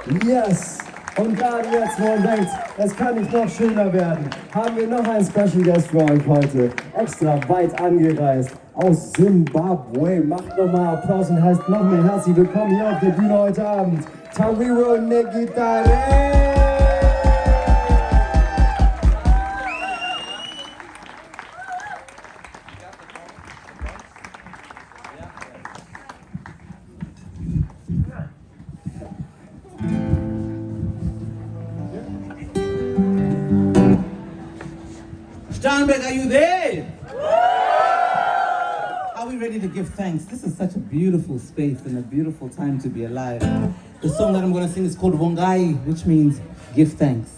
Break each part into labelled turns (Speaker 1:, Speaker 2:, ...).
Speaker 1: Yes! Und gerade jetzt, wo man denkt, es kann nicht noch schöner werden, haben wir noch einen Special Guest für euch heute. Extra weit angereist aus Zimbabwe. Macht nochmal Applaus und heißt noch mehr herzlich willkommen hier auf der Bühne heute Abend. Tariro, neGitare!
Speaker 2: Starnberg, are you there? Are we ready to give thanks? This is such a beautiful space and a beautiful time to be alive. The song that I'm going to sing is called Vongai, which means give thanks.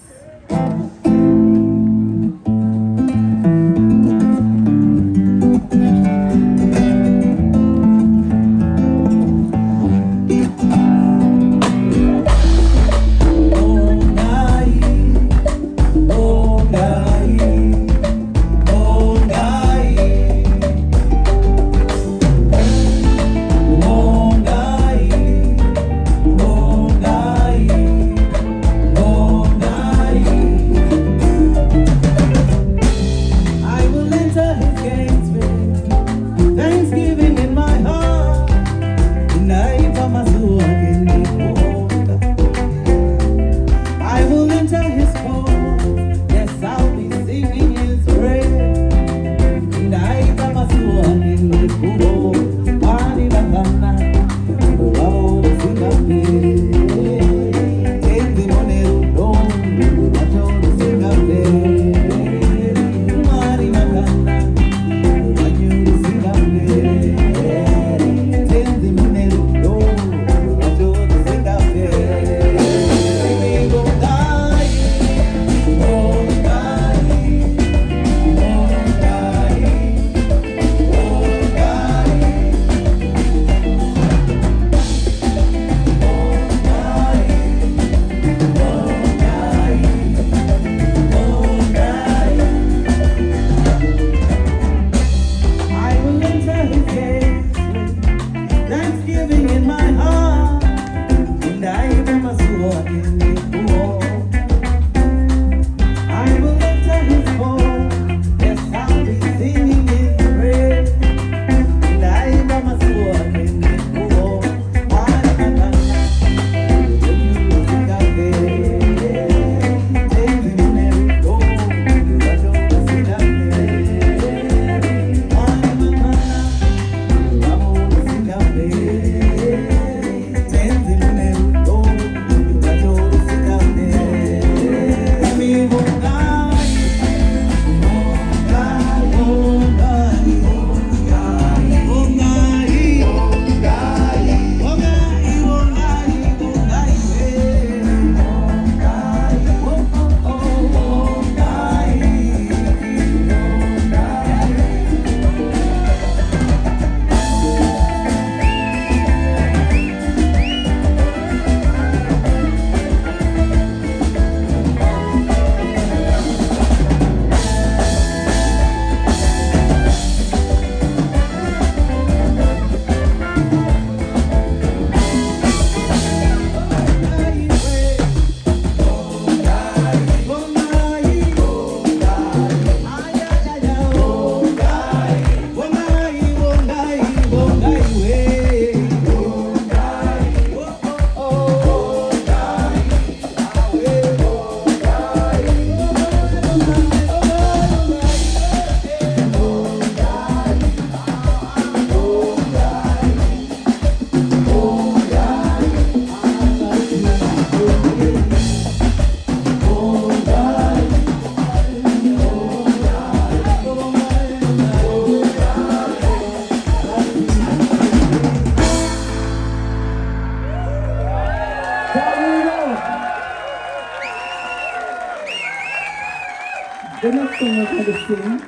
Speaker 3: The next song we're going to sing